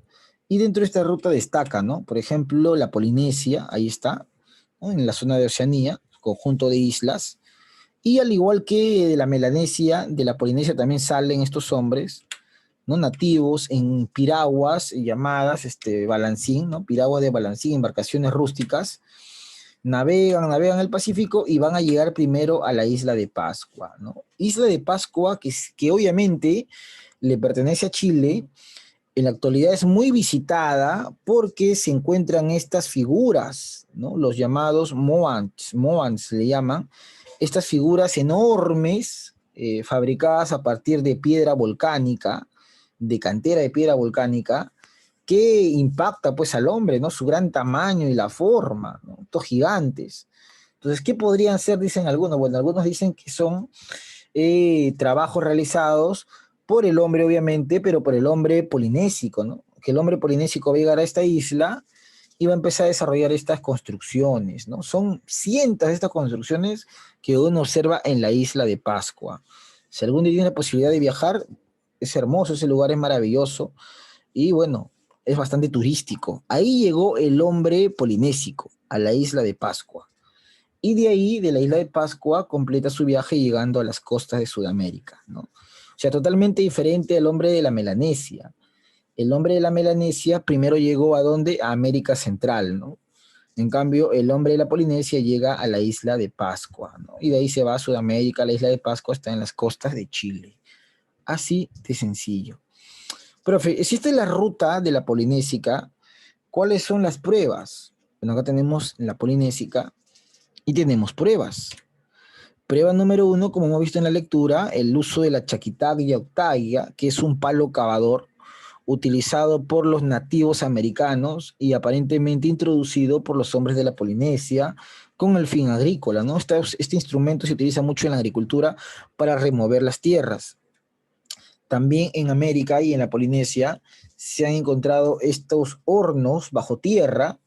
y dentro de esta ruta destaca, ¿no? Por ejemplo, la Polinesia, ahí está, ¿no? En la zona de Oceanía, conjunto de islas. Y al igual que de la Melanesia, de la Polinesia también salen estos hombres, ¿no? Nativos en piraguas llamadas balancín, ¿no? Piraguas de balancín, embarcaciones rústicas. Navegan el Pacífico y van a llegar primero a la isla de Pascua, ¿no? Isla de Pascua que obviamente le pertenece a Chile, en la actualidad es muy visitada porque se encuentran estas figuras, ¿no? Los llamados moans le llaman, estas figuras enormes fabricadas a partir de piedra volcánica, de cantera de piedra volcánica, ¿Qué impacta pues al hombre, ¿no? Su gran tamaño y la forma, ¿no? Estos gigantes. Entonces, ¿qué podrían ser? Dicen algunos. Bueno, algunos dicen que son trabajos realizados por el hombre, obviamente, pero por el hombre polinésico, ¿no? Que el hombre polinésico va a llegar a esta isla y va a empezar a desarrollar estas construcciones, ¿no? Son cientos de estas construcciones que uno observa en la isla de Pascua. Si algún día tiene la posibilidad de viajar, es hermoso, ese lugar es maravilloso y bueno, es bastante turístico. Ahí llegó el hombre polinésico a la isla de Pascua. Y de ahí, de la isla de Pascua, completa su viaje llegando a las costas de Sudamérica, ¿no? O sea, totalmente diferente al hombre de la Melanesia. El hombre de la Melanesia primero llegó ¿a dónde? A América Central, ¿no? En cambio, el hombre de la Polinesia llega a la isla de Pascua, ¿no? Y de ahí se va a Sudamérica. La isla de Pascua está en las costas de Chile. Así de sencillo. Profe, existe la ruta de la polinésica. ¿Cuáles son las pruebas? Bueno, acá tenemos la polinésica y tenemos pruebas. Prueba número 1, como hemos visto en la lectura, el uso de la chaquitaglia octaglia, que es un palo cavador utilizado por los nativos americanos y aparentemente introducido por los hombres de la Polinesia con el fin agrícola, ¿no? Este instrumento se utiliza mucho en la agricultura para remover las tierras. También en América y en la Polinesia se han encontrado estos hornos bajo tierra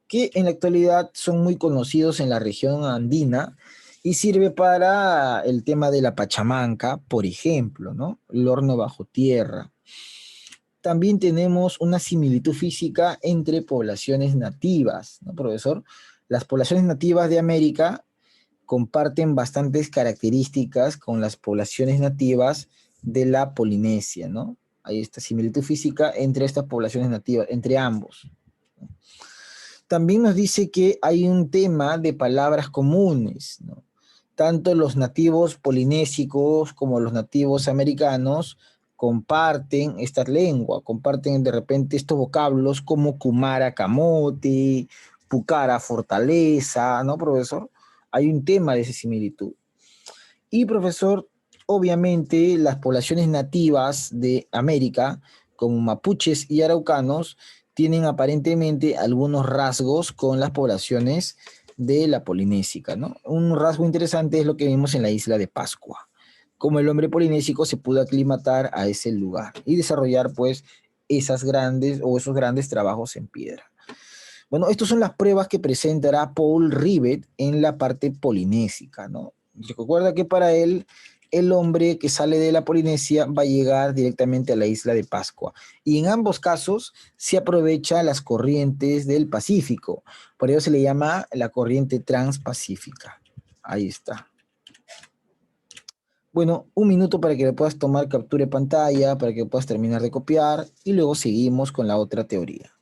que en la actualidad son muy conocidos en la región andina y sirve para el tema de la pachamanca, por ejemplo, ¿no? El horno bajo tierra. También tenemos una similitud física entre poblaciones nativas, ¿no, profesor? Las poblaciones nativas de América comparten bastantes características con las poblaciones nativas de la Polinesia, ¿no? Hay esta similitud física entre estas poblaciones nativas, entre ambos. También nos dice que hay un tema de palabras comunes, ¿no? Tanto los nativos polinésicos como los nativos americanos comparten esta lengua, comparten de repente estos vocablos como Kumara, camote, Pucara, fortaleza, ¿no, profesor? Hay un tema de esa similitud. Y, profesor, obviamente las poblaciones nativas de América, como mapuches y araucanos, tienen aparentemente algunos rasgos con las poblaciones de la polinésica, ¿no? Un rasgo interesante es lo que vimos en la isla de Pascua, como el hombre polinésico se pudo aclimatar a ese lugar y desarrollar pues esos grandes trabajos en piedra. Bueno, estas son las pruebas que presentará Paul Rivet en la parte polinésica, ¿no? Recuerda que para él, el hombre que sale de la Polinesia va a llegar directamente a la isla de Pascua. Y en ambos casos se aprovecha las corrientes del Pacífico. Por ello se le llama la corriente transpacífica. Ahí está. Bueno, un minuto para que le puedas tomar captura de pantalla, para que puedas terminar de copiar y luego seguimos con la otra teoría.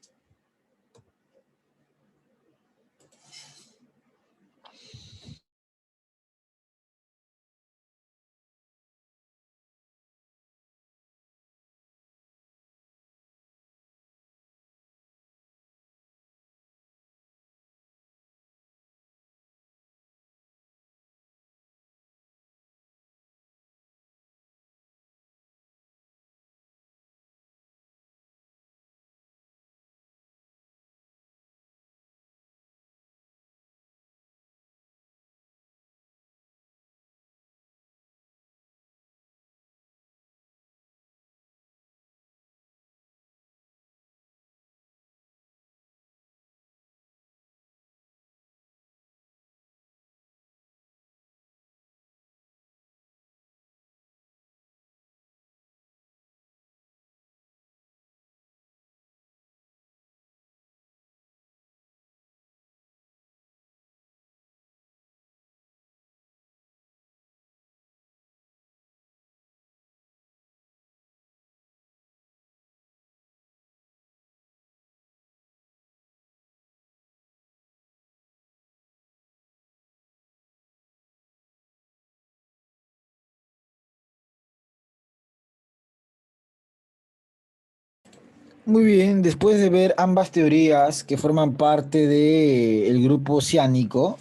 Muy bien, después de ver ambas teorías que forman parte del grupo oceánico,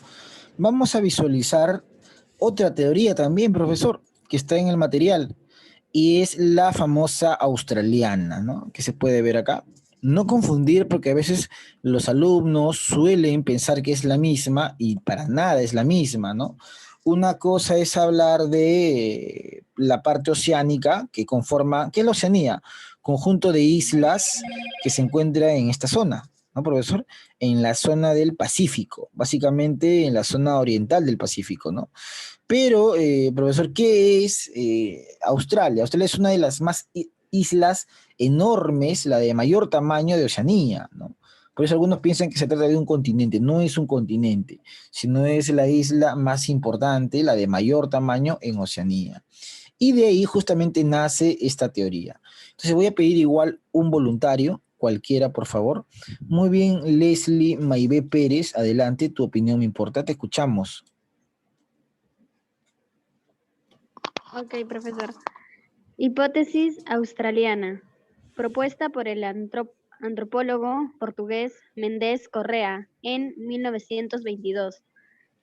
vamos a visualizar otra teoría también, profesor, que está en el material, y es la famosa australiana, ¿no? Que se puede ver acá. No confundir porque a veces los alumnos suelen pensar que es la misma y para nada es la misma, ¿no? Una cosa es hablar de la parte oceánica que conforma, ¿qué es la Oceanía? Conjunto de islas que se encuentra en esta zona, ¿no, profesor? En la zona del Pacífico, básicamente en la zona oriental del Pacífico, ¿no? Pero, profesor, ¿qué es Australia? Australia es una de las islas enormes, la de mayor tamaño de Oceanía, ¿no? Por eso algunos piensan que se trata de un continente. No es un continente, sino es la isla más importante, la de mayor tamaño en Oceanía. Y de ahí justamente nace esta teoría. Entonces voy a pedir igual un voluntario, cualquiera, por favor. Muy bien, Leslie Maibé Pérez, adelante, tu opinión me importa, te escuchamos. Ok, profesor. Hipótesis australiana, propuesta por el antropólogo portugués Mendes Correa en 1922,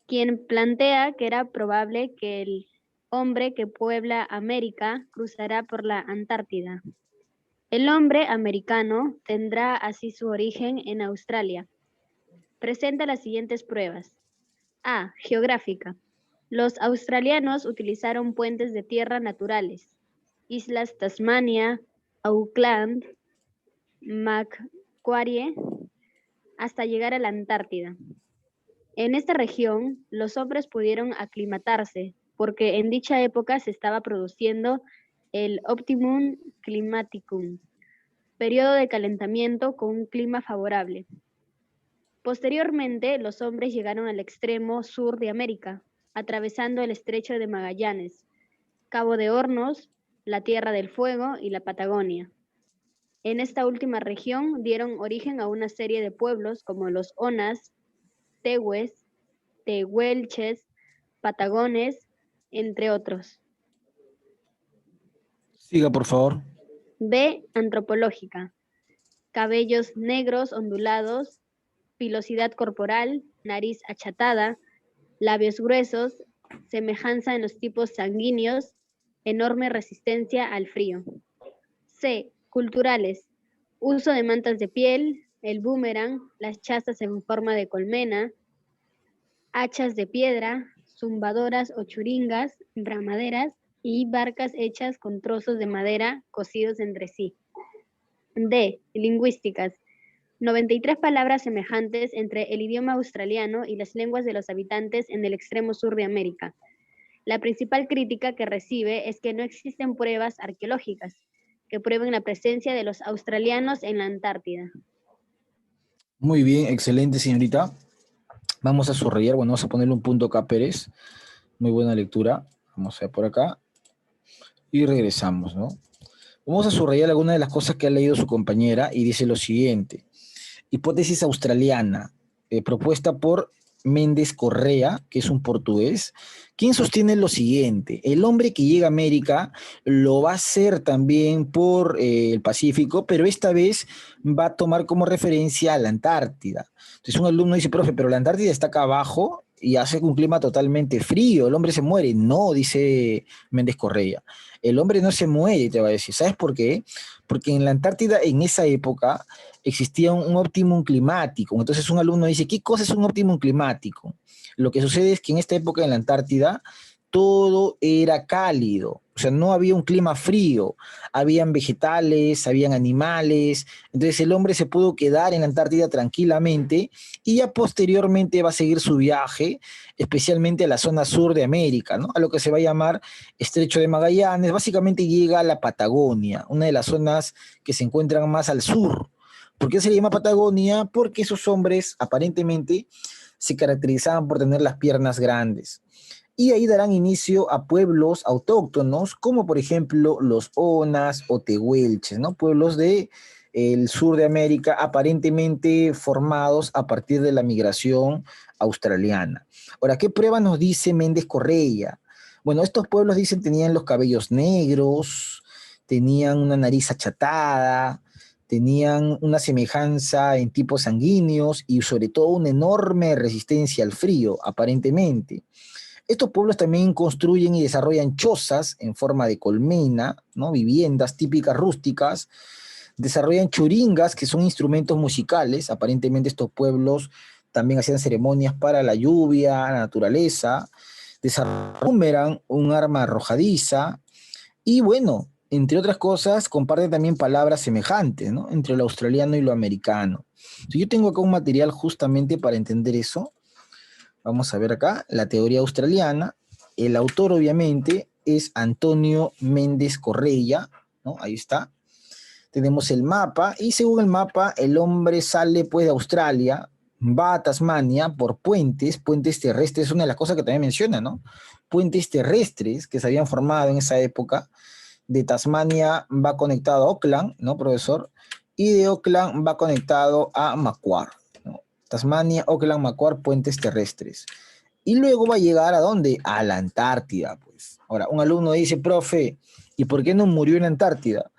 quien plantea que era probable que el hombre que puebla América cruzará por la Antártida. El hombre americano tendrá así su origen en Australia. Presenta las siguientes pruebas. A. Geográfica. Los australianos utilizaron puentes de tierra naturales. Islas Tasmania, Auckland, Macquarie, hasta llegar a la Antártida. En esta región, los hombres pudieron aclimatarse, porque en dicha época se estaba produciendo el Optimum Climaticum, periodo de calentamiento con un clima favorable. Posteriormente, los hombres llegaron al extremo sur de América, atravesando el Estrecho de Magallanes, Cabo de Hornos, la Tierra del Fuego y la Patagonia. En esta última región dieron origen a una serie de pueblos como los Onas, Tehues, Tehuelches, Patagones, entre otros. Siga, por favor. B. Antropológica. Cabellos negros ondulados, pilosidad corporal, nariz achatada, labios gruesos, semejanza en los tipos sanguíneos, enorme resistencia al frío. C. Culturales. Uso de mantas de piel, el boomerang, las chazas en forma de colmena, hachas de piedra, zumbadoras o churingas, bramaderas y barcas hechas con trozos de madera cosidos entre sí. D. Lingüísticas. 93 palabras semejantes entre el idioma australiano y las lenguas de los habitantes en el extremo sur de América. La principal crítica que recibe es que no existen pruebas arqueológicas que prueben la presencia de los australianos en la Antártida. Muy bien, excelente, señorita. Vamos a subrayar, bueno, vamos a ponerle un punto acá, Pérez. Muy buena lectura. Vamos a ver por acá. Y regresamos, ¿no? Vamos a subrayar algunas de las cosas que ha leído su compañera y dice lo siguiente. Hipótesis australiana, propuesta por Mendes Correa, que es un portugués, quien sostiene lo siguiente: el hombre que llega a América lo va a hacer también por el Pacífico, pero esta vez va a tomar como referencia a la Antártida. Entonces un alumno dice, profe, pero la Antártida está acá abajo y hace un clima totalmente frío, el hombre se muere. No, dice Mendes Correa, el hombre no se muere, te va a decir. ¿Sabes por qué? Porque en la Antártida en esa época existía un óptimum climático. Entonces un alumno dice, ¿qué cosa es un óptimum climático? Lo que sucede es que en esta época en la Antártida todo era cálido, o sea, no había un clima frío, habían vegetales, habían animales, entonces el hombre se pudo quedar en la Antártida tranquilamente y ya posteriormente va a seguir su viaje, especialmente a la zona sur de América, ¿no? A lo que se va a llamar Estrecho de Magallanes. Básicamente llega a la Patagonia, una de las zonas que se encuentran más al sur. ¿Por qué se le llama Patagonia? Porque esos hombres aparentemente se caracterizaban por tener las piernas grandes. Y ahí darán inicio a pueblos autóctonos, como por ejemplo los Onas o Tehuelches, ¿no? Pueblos del sur de América, aparentemente formados a partir de la migración australiana. Ahora, ¿qué prueba nos dice Mendes Correa? Bueno, estos pueblos, dicen, tenían los cabellos negros, tenían una nariz achatada, tenían una semejanza en tipos sanguíneos y sobre todo una enorme resistencia al frío, aparentemente. Estos pueblos también construyen y desarrollan chozas en forma de colmena, ¿no? Viviendas típicas rústicas, Desarrollan churingas, que son instrumentos musicales. Aparentemente estos pueblos también hacían ceremonias para la lluvia, la naturaleza. Desarrollan boomerang, un arma arrojadiza. Y bueno, entre otras cosas, comparten también palabras semejantes, ¿no? Entre lo australiano y lo americano. Entonces, yo tengo acá un material justamente para entender eso. Vamos a ver acá, la teoría australiana. El autor, obviamente, es Antonio Méndez Correia, ¿no? Ahí está. Tenemos el mapa, y según el mapa, el hombre sale pues de Australia, va a Tasmania por puentes terrestres, es una de las cosas que también menciona, ¿no? Puentes terrestres que se habían formado en esa época. De Tasmania va conectado a Auckland, ¿no, profesor? Y de Auckland va conectado a Macquarie, ¿no? Tasmania, Auckland, Macquarie, puentes terrestres. Y luego va a llegar ¿a dónde? A la Antártida, pues. Ahora, un alumno dice, profe, ¿y por qué no murió en la Antártida?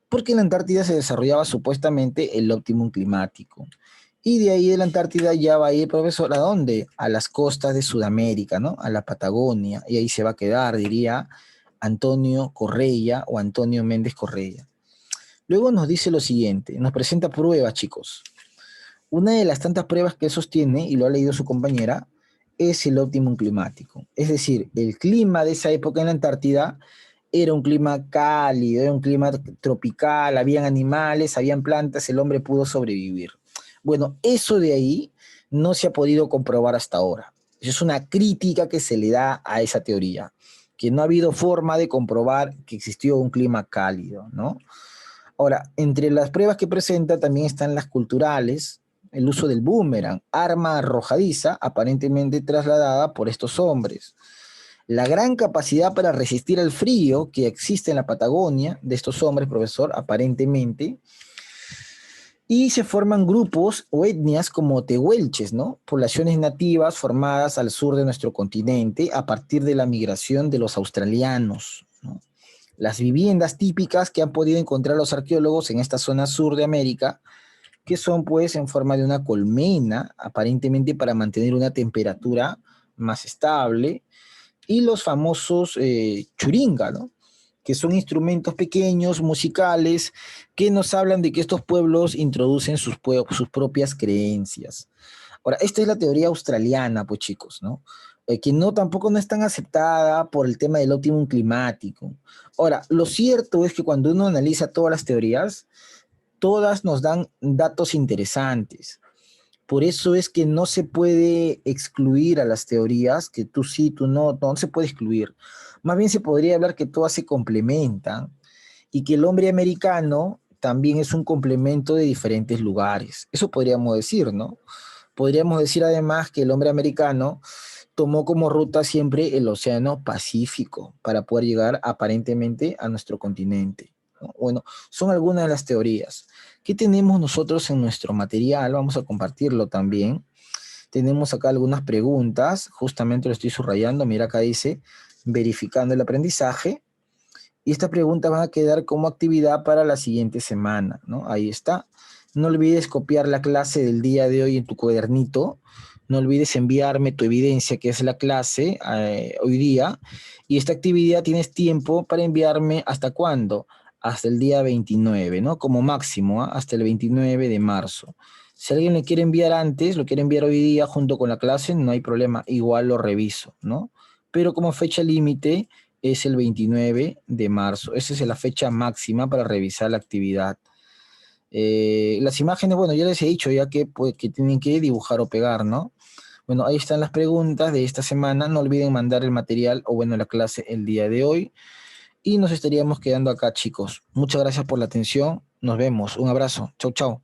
Porque en la Antártida se desarrollaba supuestamente el óptimum climático. Y de ahí de la Antártida ya va a ir, profesor, ¿a dónde? A las costas de Sudamérica, ¿no? A la Patagonia. Y ahí se va a quedar, diría Antonio Correia o Antonio Méndez Correia. Luego nos dice lo siguiente, nos presenta pruebas, chicos. Una de las tantas pruebas que él sostiene, y lo ha leído su compañera, es el óptimum climático. Es decir, el clima de esa época en la Antártida era un clima cálido, era un clima tropical, habían animales, habían plantas, el hombre pudo sobrevivir. Bueno, eso de ahí no se ha podido comprobar hasta ahora. Eso es una crítica que se le da a esa teoría, que no ha habido forma de comprobar que existió un clima cálido, ¿no? Ahora, entre las pruebas que presenta también están las culturales, el uso del boomerang, arma arrojadiza, aparentemente trasladada por estos hombres. La gran capacidad para resistir al frío que existe en la Patagonia de estos hombres, profesor, aparentemente. Y se forman grupos o etnias como tehuelches, ¿no? Poblaciones nativas formadas al sur de nuestro continente a partir de la migración de los australianos, ¿no? Las viviendas típicas que han podido encontrar los arqueólogos en esta zona sur de América, que son pues en forma de una colmena, aparentemente para mantener una temperatura más estable, y los famosos churinga, ¿no? Que son instrumentos pequeños, musicales, que nos hablan de que estos pueblos introducen sus propias creencias. Ahora, esta es la teoría australiana, pues chicos, ¿no? Que no, tampoco no es tan aceptada por el tema del óptimum climático. Ahora, lo cierto es que cuando uno analiza todas las teorías, todas nos dan datos interesantes. Por eso es que no se puede excluir a las teorías, que tú sí, tú no, no se puede excluir. Más bien se podría hablar que todas se complementan y que el hombre americano también es un complemento de diferentes lugares. Eso podríamos decir, ¿no? Podríamos decir además que el hombre americano tomó como ruta siempre el Océano Pacífico para poder llegar aparentemente a nuestro continente, ¿no? Bueno, son algunas de las teorías. ¿Qué tenemos nosotros en nuestro material? Vamos a compartirlo también. Tenemos acá algunas preguntas, justamente lo estoy subrayando, mira acá dice, verificando el aprendizaje, y estas preguntas van a quedar como actividad para la siguiente semana, ¿no? Ahí está. No olvides copiar la clase del día de hoy en tu cuadernito, no olvides enviarme tu evidencia, que es la clase hoy día, y esta actividad tienes tiempo para enviarme ¿hasta cuándo? Hasta el día 29, ¿no? Como máximo, hasta el 29 de marzo. Si alguien le quiere enviar antes, lo quiere enviar hoy día junto con la clase, no hay problema, igual lo reviso, ¿no? Pero como fecha límite es el 29 de marzo. Esa es la fecha máxima para revisar la actividad. Las imágenes, bueno, ya les he dicho ya que, pues, que tienen que dibujar o pegar, ¿no? Bueno, ahí están las preguntas de esta semana. No olviden mandar el material o, bueno, la clase el día de hoy. Y nos estaríamos quedando acá, chicos. Muchas gracias por la atención. Nos vemos. Un abrazo. Chau, chau.